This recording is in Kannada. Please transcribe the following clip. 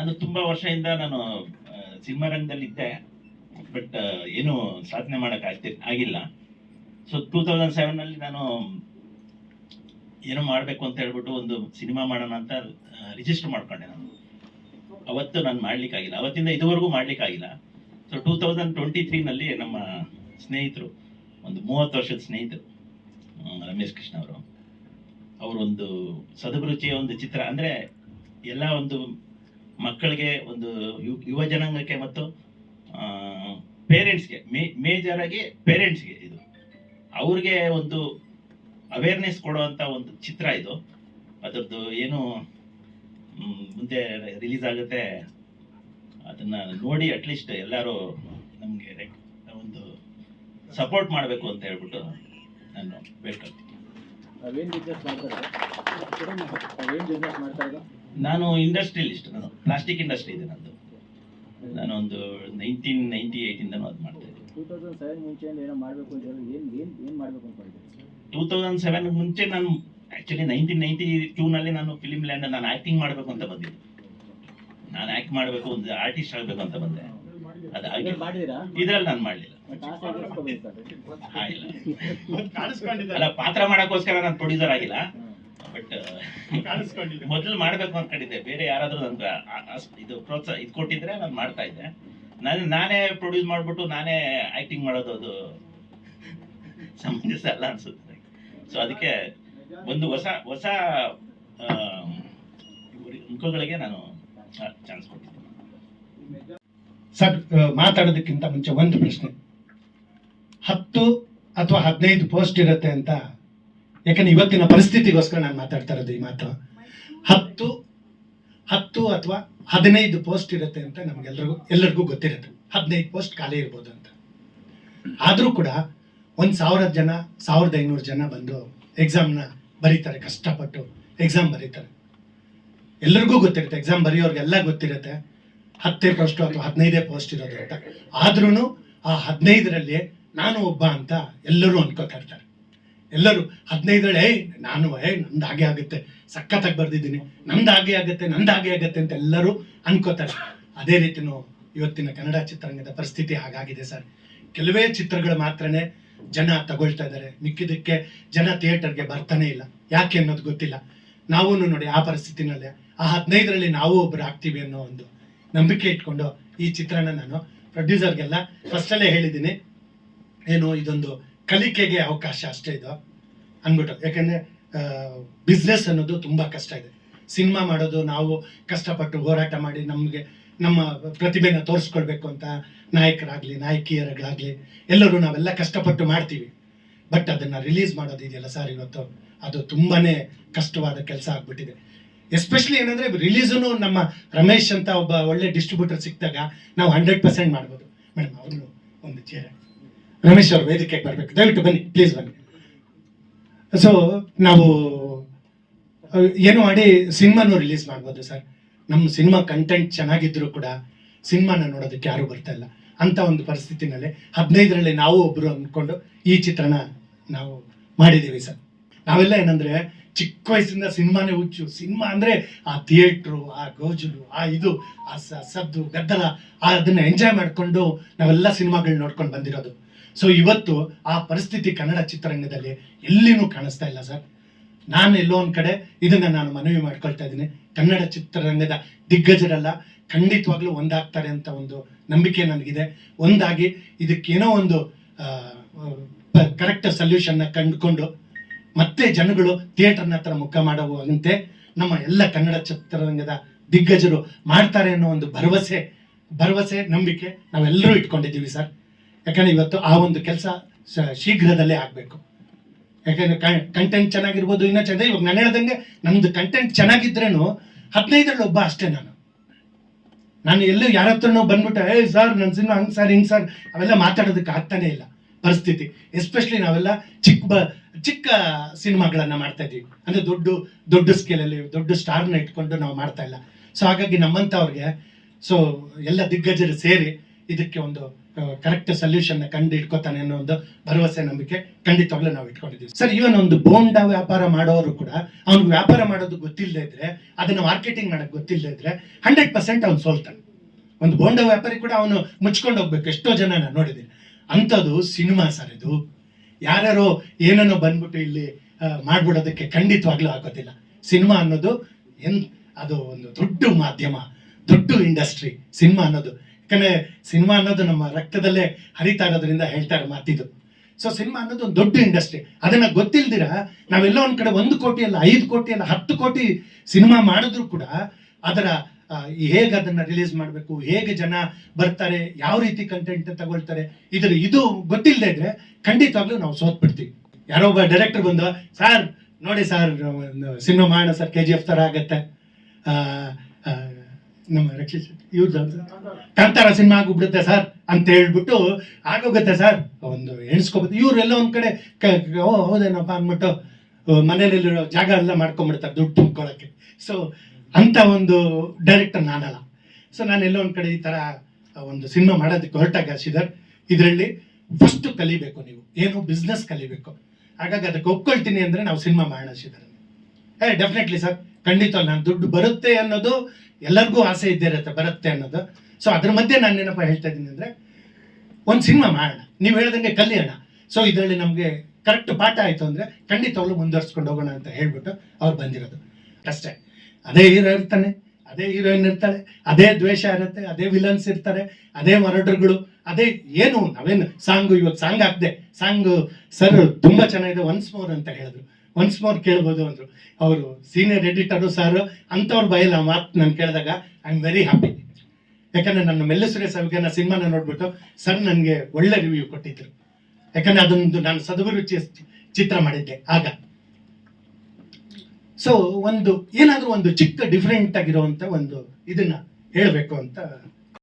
ನಾನು ತುಂಬಾ ವರ್ಷದಿಂದ ನಾನು ಸಿನಿಮಾ ರಂಗದಲ್ಲಿದ್ದೆ. ಬಟ್ ಏನು ಸಾಧನೆ ಮಾಡಕ್ ಆಗಿಲ್ಲ. ಸೊ 2007 ನಾನು ಏನೋ ಮಾಡಬೇಕು ಅಂತ ಹೇಳ್ಬಿಟ್ಟು ಒಂದು ಸಿನಿಮಾ ಮಾಡೋಣ ಅಂತ ರಿಜಿಸ್ಟರ್ ಮಾಡ್ಕೊಂಡೆ. ನಾನು ಅವತ್ತು ನಾನು ಮಾಡ್ಲಿಕ್ಕಾಗಿಲ್ಲ, ಅವತ್ತಿಂದ ಇದುವರೆಗೂ ಮಾಡ್ಲಿಕ್ಕಾಗಿಲ್ಲ. ಸೊ 2023 ನಮ್ಮ ಸ್ನೇಹಿತರು, ಒಂದು 30 ವರ್ಷದ ಸ್ನೇಹಿತರು, ರಮೇಶ್ ಕೃಷ್ಣ ಅವರು ಒಂದು ಸದಭಿರುಚಿಯ ಒಂದು ಚಿತ್ರ, ಅಂದ್ರೆ ಎಲ್ಲ ಒಂದು ಮಕ್ಕಳಿಗೆ, ಒಂದು ಯುವ ಜನಾಂಗಕ್ಕೆ ಮತ್ತು ಪೇರೆಂಟ್ಸ್ಗೆ, ಮೇಜರ್ ಆಗಿ ಪೇರೆಂಟ್ಸ್ಗೆ, ಇದು ಅವ್ರಿಗೆ ಒಂದು ಅವೇರ್ನೆಸ್ ಕೊಡುವಂತ ಒಂದು ಚಿತ್ರ ಇದು. ಅದರದ್ದು ಏನು ಮುಂದೆ ರಿಲೀಸ್ ಆಗುತ್ತೆ ಅದನ್ನ ನೋಡಿ ಅಟ್ಲೀಸ್ಟ್ ಎಲ್ಲರೂ ನಮಗೆ ಒಂದು ಸಪೋರ್ಟ್ ಮಾಡಬೇಕು ಅಂತ ಹೇಳ್ಬಿಟ್ಟು ನಾನು ಬೇಡ್ಕೊಳ್ತೀನಿ. ನಾನು ಇಂಡಸ್ಟ್ರಿಯಲಿಸ್ಟ್, ನಾನು ಪ್ಲಾಸ್ಟಿಕ್ ಇಂಡಸ್ಟ್ರಿ ಇದೆ ನಂದು. ನಾನು ಒಂದು 1998 ಅದು ಮಾಡ್ತಾ ಇದ್ದೀನಿ. 2007 ಮುಂಚೆ ನಾನು ಆಕ್ಚುಲಿ 1992 ನಾನು ಫಿಲ್ಮ್ ಲ್ಯಾಂಡ್ ನಾನು ಆಕ್ಟಿಂಗ್ ಮಾಡಬೇಕು ಅಂತ ಬಂದಿದ್ದೆ. ನಾನು ಆಕ್ಟ್ ಮಾಡಬೇಕು, ಒಂದು ಆರ್ಟಿಸ್ಟ್ ಆಗಬೇಕು ಅಂತ ಬಂದೆ. ಇದ್ರಲ್ಲಿ ನಾನು ಮಾಡಲಿಲ್ಲ. ಅಲ್ಲ, ಪಾತ್ರ ಮಾಡೋಕ್ಕೋಸ್ಕರ ನಾನು ಪ್ರೊಡ್ಯೂಸರ್ ಆಗಿಲ್ಲ. ಬಟ್ ಮೊದಲು ಮಾಡ್ಬೇಕು ಅನ್ಕೊಂಡಿದ್ದೆ. ಬೇರೆ ಯಾರಾದ್ರೂ ನನ್ಗೆ ಇದು ಪ್ರೋತ್ಸಾಹ ಇದು ಕೊಟ್ಟಿದ್ರೆ ನಾನು ಮಾಡ್ತಾ ಇದ್ದೆ. ನಾನೇ ಪ್ರೊಡ್ಯೂಸ್ ಮಾಡ್ಬಿಟ್ಟು ನಾನೇ ಆಕ್ಟಿಂಗ್ ಮಾಡೋದು ಅದು ಸಮಂಜಸ ಅಲ್ಲ ಅನ್ಸುತ್ತೆ. ಸೊ ಅದಕ್ಕೆ ಒಂದು ಹೊಸ ಮುಖಗಳಿಗೆ ನಾನು ಚಾನ್ಸ್ ಕೊಟ್ಟಿದ್ದೆ. ಸರ್, ಮಾತಾಡೋದಕ್ಕಿಂತ ಮುಂಚೆ ಒಂದು ಪ್ರಶ್ನೆ. 10 ಅಥವಾ 15 ಪೋಸ್ಟ್ ಇರುತ್ತೆ ಅಂತ, ಯಾಕಂದ್ರೆ ಇವತ್ತಿನ ಪರಿಸ್ಥಿತಿಗೋಸ್ಕರ ನಾನು ಮಾತಾಡ್ತಾ ಇರೋದು ಈ ಮಾತು. 10 ಅಥವಾ 15 ಪೋಸ್ಟ್ ಇರುತ್ತೆ ಅಂತ ಎಲ್ಲರಿಗೂ ಗೊತ್ತಿರುತ್ತೆ. 15 ಪೋಸ್ಟ್ ಖಾಲಿ ಇರ್ಬೋದು ಅಂತ. ಆದರೂ ಕೂಡ 1,000 ಜನ, 1,500 ಜನ ಬಂದು ಎಕ್ಸಾಮ್ನ ಬರೀತಾರೆ, ಕಷ್ಟಪಟ್ಟು ಎಕ್ಸಾಮ್ ಬರೀತಾರೆ. ಎಲ್ಲರಿಗೂ ಗೊತ್ತಿರುತ್ತೆ, ಎಕ್ಸಾಮ್ ಬರೆಯೋರ್ಗೆಲ್ಲ ಗೊತ್ತಿರುತ್ತೆ 10 ಪೋಸ್ಟ್ ಅಥವಾ 15 ಪೋಸ್ಟ್ ಇರೋದು ಅಂತ. ಆದ್ರೂ ಆ 15ರಲ್ಲಿ ನಾನು ಒಬ್ಬ ಅಂತ ಎಲ್ಲರೂ ಅನ್ಕೋತಾ ಇರ್ತಾರೆ. ಎಲ್ಲರೂ 15ರಲ್ಲಿ ನಂದು ಹಾಗೆ ಆಗುತ್ತೆ, ಸಖತ್ತಾಗಿ ಬರ್ದಿದ್ದೀನಿ, ನಂದು ಹಾಗೆ ಆಗುತ್ತೆ ಅಂತ ಎಲ್ಲರೂ ಅನ್ಕೋತಾರೆ. ಅದೇ ರೀತಿನೂ ಇವತ್ತಿನ ಕನ್ನಡ ಚಿತ್ರರಂಗದ ಪರಿಸ್ಥಿತಿ ಹಾಗಾಗಿದೆ ಸರ್. ಕೆಲವೇ ಚಿತ್ರಗಳು ಮಾತ್ರನೇ ಜನ ತಗೊಳ್ತಾ ಇದ್ದಾರೆ, ಮಿಕ್ಕಿದಕ್ಕೆ ಜನ ಥಿಯೇಟರ್ಗೆ ಬರ್ತಾನೆ ಇಲ್ಲ. ಯಾಕೆ ಅನ್ನೋದು ಗೊತ್ತಿಲ್ಲ. ನಾವು ನೋಡಿ ಆ ಪರಿಸ್ಥಿತಿನಲ್ಲೇ ಆ 15ರಲ್ಲಿ ನಾವು ಒಬ್ಬರು ಆಗ್ತೀವಿ ಅನ್ನೋ ಒಂದು ನಂಬಿಕೆ ಇಟ್ಕೊಂಡು ಈ ಚಿತ್ರನ ನಾನು ಪ್ರೊಡ್ಯೂಸರ್ಗೆಲ್ಲ ಫಸ್ಟಲ್ಲೇ ಹೇಳಿದ್ದೀನಿ, ಏನು ಇದೊಂದು ಕಲಿಕೆಗೆ ಅವಕಾಶ ಅಷ್ಟೇ ಇದು ಅಂದ್ಬಿಟ್ಟು. ಯಾಕಂದ್ರೆ ಬಿಸ್ನೆಸ್ ಅನ್ನೋದು ತುಂಬಾ ಕಷ್ಟ ಇದೆ. ಸಿನಿಮಾ ಮಾಡೋದು ನಾವು ಕಷ್ಟಪಟ್ಟು ಹೋರಾಟ ಮಾಡಿ ನಮ್ಮ ಪ್ರತಿಭೆನ ತೋರಿಸ್ಕೊಳ್ಬೇಕು ಅಂತ ನಾಯಕರಾಗ್ಲಿ ನಾಯಕಿಯರಾಗ್ಲಿ ಎಲ್ಲರೂ ನಾವೆಲ್ಲ ಕಷ್ಟಪಟ್ಟು ಮಾಡ್ತೀವಿ. ಬಟ್ ಅದನ್ನ ರಿಲೀಸ್ ಮಾಡೋದಿದೆಯಲ್ಲ ಸರ್, ಇವತ್ತು ಅದು ತುಂಬಾನೇ ಕಷ್ಟವಾದ ಕೆಲಸ ಆಗ್ಬಿಟ್ಟಿದೆ. ಎಸ್ಪೆಷಲಿ ಏನಂದ್ರೆ ರಿಲೀಸು ನಮ್ಮ ರಮೇಶ್ ಅಂತ ಒಬ್ಬ ಒಳ್ಳೆ ಡಿಸ್ಟ್ರಿಬ್ಯೂಟರ್ ಸಿಕ್ಕಿದಾಗ ನಾವು 100% ಮಾಡ್ಬೋದು. ಮೇಡಮ್, ಅವ್ರು ಒಂದು ಚೇರ್, ರಮೇಶ್ ಅವ್ರ ವೇದಿಕೆಗೆ ಬರ್ಬೇಕು, ದಯವಿಟ್ಟು ಬನ್ನಿ, ಪ್ಲೀಸ್ ಬನ್ನಿ. ಸೊ ನಾವು ಏನು ಮಾಡಿ ಸಿನಿಮಾನು ರಿಲೀಸ್ ಮಾಡ್ಬೋದು ಸರ್. ನಮ್ಮ ಸಿನಿಮಾ ಕಂಟೆಂಟ್ ಚೆನ್ನಾಗಿದ್ರು ಕೂಡ ಸಿನಿಮಾನ ನೋಡೋದಕ್ಕೆ ಯಾರು ಬರ್ತಾ ಇಲ್ಲ. ಅಂತ ಒಂದು ಪರಿಸ್ಥಿತಿನಲ್ಲಿ 15ರಲ್ಲಿ ನಾವು ಒಬ್ರು ಅಂದ್ಕೊಂಡು ಈ ಚಿತ್ರನ ನಾವು ಮಾಡಿದ್ದೀವಿ ಸರ್. ನಾವೆಲ್ಲ ಏನಂದ್ರೆ ಚಿಕ್ಕ ವಯಸ್ಸಿಂದ ಸಿನಿಮಾನೇ ಹುಚ್ಚು. ಸಿನಿಮಾ ಅಂದ್ರೆ ಆ ಥಿಯೇಟ್ರು, ಆ ಗೋಜಲು, ಆ ಸದ್ದು ಗದ್ದಲ, ಅದನ್ನ ಎಂಜಾಯ್ ಮಾಡ್ಕೊಂಡು ನಾವೆಲ್ಲ ಸಿನಿಮಾಗಳು ನೋಡ್ಕೊಂಡು ಬಂದಿರೋದು. ಸೊ ಇವತ್ತು ಆ ಪರಿಸ್ಥಿತಿ ಕನ್ನಡ ಚಿತ್ರರಂಗದಲ್ಲಿ ಎಲ್ಲಿನೂ ಕಾಣಿಸ್ತಾ ಇಲ್ಲ ಸರ್. ನಾನು ಎಲ್ಲೋ ಒಂದ್ ಕಡೆ ಇದನ್ನ ನಾನು ಮನವಿ ಮಾಡ್ಕೊಳ್ತಾ ಇದ್ದೀನಿ. ಕನ್ನಡ ಚಿತ್ರರಂಗದ ದಿಗ್ಗಜರೆಲ್ಲ ಖಂಡಿತವಾಗ್ಲೂ ಒಂದಾಗ್ತಾರೆ ಅಂತ ಒಂದು ನಂಬಿಕೆ ನನಗಿದೆ. ಒಂದಾಗಿ ಇದಕ್ಕೇನೋ ಒಂದು ಕರೆಕ್ಟ್ ಸೊಲ್ಯೂಷನ್ನ ಕಂಡುಕೊಂಡು ಮತ್ತೆ ಜನಗಳು ಥಿಯೇಟರ್ನ ಹತ್ರ ಮುಖ ಮಾಡುವಂತೆ ನಮ್ಮ ಎಲ್ಲ ಕನ್ನಡ ಚಿತ್ರರಂಗದ ದಿಗ್ಗಜರು ಮಾಡ್ತಾರೆ ಅನ್ನೋ ಒಂದು ಭರವಸೆ ನಂಬಿಕೆ ನಾವೆಲ್ಲರೂ ಇಟ್ಕೊಂಡಿದ್ದೀವಿ ಸರ್. ಯಾಕಂದ್ರೆ ಇವತ್ತು ಆ ಒಂದು ಕೆಲಸ ಶೀಘ್ರದಲ್ಲೇ ಆಗ್ಬೇಕು. ಯಾಕಂದ್ರೆ ಕಂಟೆಂಟ್ ಚೆನ್ನಾಗಿರ್ಬೋದು, ಇನ್ನೂ ಚೆನ್ನಾಗಿ. ಇವಾಗ ನಾನು ಹೇಳ್ದಂಗೆ ನಮ್ದು ಕಂಟೆಂಟ್ ಚೆನ್ನಾಗಿದ್ರೇನು 15ರಲ್ಲಿ ಒಬ್ಬ ಅಷ್ಟೇ. ನಾನು ಎಲ್ಲೂ ಯಾರ ಹತ್ರನೂ ಬಂದ್ಬಿಟ್ಟು ಸರ್ ನನ್ನ ಸಿನಿಮಾ ಹಂಗ್ ಸರ್ ಹಿಂಗ್ ಸರ್ ಅವೆಲ್ಲ ಮಾತಾಡೋದಕ್ಕೆ ಆಗ್ತಾನೆ ಇಲ್ಲ ಪರಿಸ್ಥಿತಿ. ಎಸ್ಪೆಷಲಿ ನಾವೆಲ್ಲ ಚಿಕ್ಕ ಸಿನಿಮಾಗಳನ್ನ ಮಾಡ್ತಾ ಇದೀವಿ. ಅಂದ್ರೆ ದೊಡ್ಡ ಸ್ಕೇಲಲ್ಲಿ ದೊಡ್ಡ ಸ್ಟಾರ್ನ ಇಟ್ಕೊಂಡು ನಾವು ಮಾಡ್ತಾ ಇಲ್ಲ. ಸೊ ಹಾಗಾಗಿ ನಮ್ಮಂಥವ್ರಿಗೆ, ಸೊ ಎಲ್ಲ ದಿಗ್ಗಜರು ಸೇರಿ ಇದಕ್ಕೆ ಒಂದು ಕರೆಕ್ಟ್ ಸೊಲ್ಯೂಷನ್ ಕಂಡು ಇಟ್ಕೋತಾನೆ ಅನ್ನೋ ಒಂದು ಭರವಸೆ ನಂಬಿಕೆ ಖಂಡಿತವಾಗ್ಲೂ ನಾವು ಇಟ್ಕೊಂಡಿದ್ದೀವಿ ಸರ್. ಇವನ್ ಒಂದು ಬೋಂಡ ವ್ಯಾಪಾರ ಮಾಡೋರು ಕೂಡ ಅವ್ನಿಗೆ ವ್ಯಾಪಾರ ಮಾಡೋದು ಗೊತ್ತಿಲ್ಲದೆ ಇದ್ರೆ, ಅದನ್ನ ಮಾರ್ಕೆಟಿಂಗ್ ಮಾಡಕ್ ಗೊತ್ತಿಲ್ಲದೆ ಇದ್ರೆ 100% ಅವ್ನು ಸೋಲ್ತಾನೆ. ಒಂದು ಬೋಂಡ ವ್ಯಾಪಾರಿ ಕೂಡ ಅವನು ಮುಚ್ಕೊಂಡು ಹೋಗ್ಬೇಕು. ಎಷ್ಟೋ ಜನ ನಾನು ನೋಡಿದ್ದೀನಿ. ಅಂಥದ್ದು ಸಿನಿಮಾ ಸರ್. ಇದು ಯಾರ್ಯಾರೋ ಏನನ್ನೋ ಬಂದ್ಬಿಟ್ಟು ಇಲ್ಲಿ ಮಾಡ್ಬಿಡೋದಕ್ಕೆ ಖಂಡಿತವಾಗ್ಲೂ ಆಗೋದಿಲ್ಲ. ಸಿನಿಮಾ ಅನ್ನೋದು ಅದು ಒಂದು ದೊಡ್ಡ ಮಾಧ್ಯಮ, ದೊಡ್ಡ ಇಂಡಸ್ಟ್ರಿ ಸಿನಿಮಾ ಅನ್ನೋದು. ಯಾಕಂದ್ರೆ ಸಿನಿಮಾ ಅನ್ನೋದು ನಮ್ಮ ರಕ್ತದಲ್ಲೇ ಹರಿತಾ ಇರೋದ್ರಿಂದ ಹೇಳ್ತಾರೆ ಮಾತಿದು. ಸೊ ಸಿನಿಮಾ ಅನ್ನೋದು ಒಂದು ದೊಡ್ಡ ಇಂಡಸ್ಟ್ರಿ. ಅದನ್ನ ಗೊತ್ತಿಲ್ದಿರ ನಾವೆಲ್ಲ ಒಂದ್ ಕಡೆ 1 ಕೋಟಿ ಅಲ್ಲ, 5 ಕೋಟಿ ಅಲ್ಲ, 10 ಕೋಟಿ ಸಿನಿಮಾ ಮಾಡಿದ್ರು ಕೂಡ ಅದರ ಹೇಗೆ ಅದನ್ನ ರಿಲೀಸ್ ಮಾಡಬೇಕು, ಹೇಗೆ ಜನ ಬರ್ತಾರೆ, ಯಾವ ರೀತಿ ಕಂಟೆಂಟ್ ತಗೊಳ್ತಾರೆ, ಇದು ಗೊತ್ತಿಲ್ಲದೆ ಇದ್ರೆ ಖಂಡಿತವಾಗ್ಲೂ ನಾವು ಸೋತ್ ಬಿಡ್ತೀವಿ. ಯಾರೋ ಒಬ್ಬ ಡೈರೆಕ್ಟರ್ ಬಂದು, ಸರ್ ನೋಡಿ ಸರ್ ಸಿನಿಮಾ ಮಾಡೋಣ ಸರ್, KGF ತರ ಆಗತ್ತೆ, ನಮ್ಮ ರಕ್ಷಿತ್ ಇವ್ರದ್ದು ಕಾಂತಾರ ಸಿನಿಮಾ ಆಗ್ಬಿಡುತ್ತೆ ಸರ್ ಅಂತ ಹೇಳ್ಬಿಟ್ಟು ಆಗೋಗುತ್ತೆ ಸರ್, ಒಂದು ಎಣಿಸ್ಕೋಬೋದು. ಇವ್ರೆಲ್ಲ ಒಂದ್ ಕಡೆ ಹೌದೇನಪ್ಪ ಅಂದ್ಬಿಟ್ಟು ಮನೇಲಿರೋ ಜಾಗ ಎಲ್ಲ ಮಾಡ್ಕೊಂಡ್ಬಿಡ್ತಾರೆ ದುಡ್ಡು ತುಂಬ್ಕೊಳಕ್ಕೆ. ಸೊ ಅಂತ ಒಂದು ಡೈರೆಕ್ಟರ್ ನಾನಲ್ಲ. ಸೊ ನಾನೆಲ್ಲ ಒಂದ್ ಕಡೆ ಈ ತರ ಒಂದು ಸಿನಿಮಾ ಮಾಡೋದಕ್ಕೆ ಹೊರಟಾಗ ಶ್ರೀಧರ್, ಇದರಲ್ಲಿ ಫಸ್ಟ್ ಕಲಿಬೇಕು ನೀವು, ಏನು ಬಿಸ್ನೆಸ್ ಕಲಿಬೇಕು. ಹಾಗಾಗಿ ಅದಕ್ಕೆ ಒಪ್ಕೊಳ್ತೀನಿ ಅಂದ್ರೆ ನಾವು ಸಿನಿಮಾ ಮಾಡೋಣ ಶ್ರೀಧರ್. ಡೆಫಿನೆಟ್ಲಿ ಸರ್, ಖಂಡಿತ ನಾನು ದುಡ್ಡು ಬರುತ್ತೆ ಅನ್ನೋದು ಎಲ್ಲರಿಗೂ ಆಸೆ ಇದ್ದೇ ಇರುತ್ತೆ, ಬರುತ್ತೆ ಅನ್ನೋದು. ಸೊ ಅದ್ರ ಮಧ್ಯೆ ನಾನು ಏನಪ್ಪ ಹೇಳ್ತಾ ಇದ್ದೀನಿ ಅಂದ್ರೆ, ಒಂದು ಸಿನಿಮಾ ಮಾಡೋಣ, ನೀವು ಹೇಳ್ದಂಗೆ ಕಲಿಯೋಣ. ಸೊ ಇದರಲ್ಲಿ ನಮಗೆ ಕರೆಕ್ಟ್ ಪಾಠ ಆಯ್ತು ಅಂದ್ರೆ ಖಂಡಿತವಾಗ್ಲೂ ಮುಂದುವರ್ಸ್ಕೊಂಡು ಹೋಗೋಣ ಅಂತ ಹೇಳ್ಬಿಟ್ಟು ಅವ್ರು ಬಂದಿರೋದು ಅಷ್ಟೇ. ಅದೇ ಹೀರೋ ಇರ್ತಾನೆ, ಅದೇ ಹೀರೋಯಿನ್ ಇರ್ತಾಳೆ, ಅದೇ ದ್ವೇಷ ಇರುತ್ತೆ, ಅದೇ ವಿಲನ್ಸ್ ಇರ್ತಾರೆ, ಅದೇ ಮರಡರ್ಗಳು, ಅದೇ ಏನು ನಾವೇನು ಸಾಂಗು ಇವತ್ತು ಸಾಂಗ್ ಹಾಕ್ದೆ, ಸಾಂಗು ಸರ್ ತುಂಬಾ ಚೆನ್ನಾಗಿದೆ ಒನ್ಸ್ ಮೋರ್ ಅಂತ ಹೇಳಿದ್ರು. ಒನ್ಸ್ ಮೋರ್ ಕೇಳ್ಬೋದು ಅಂದ್ರು ಅವರು ಸೀನಿಯರ್ ಎಡಿಟರು ಸರ್. ಅಂಥವ್ರ ಬಯಲ್ಲ ಮಾತು ನಾನು ಕೇಳಿದಾಗ ಐ ಆಮ್ ವೆರಿ ಹ್ಯಾಪಿ. ಯಾಕಂದ್ರೆ ನನ್ನ ಮೆಲ್ಲುಸುರೆ ಸಾವಿಗೆ ಸಿನಿಮಾನ ನೋಡ್ಬಿಟ್ಟು ಸರ್ ನನಗೆ ಒಳ್ಳೆ ರಿವ್ಯೂ ಕೊಟ್ಟಿದ್ರು. ಯಾಕಂದ್ರೆ ಅದೊಂದು ನಾನು ಸದ್ಗುರುಚಿ ಚಿತ್ರ ಮಾಡಿದ್ದೆ ಆಗ. ಸೊ ಏನಾದ್ರೂ ಒಂದು ಚಿಕ್ಕ ಡಿಫ್ರೆಂಟ್ ಆಗಿರುವಂತ ಒಂದು ಇದನ್ನ ಹೇಳ್ಬೇಕು ಅಂತ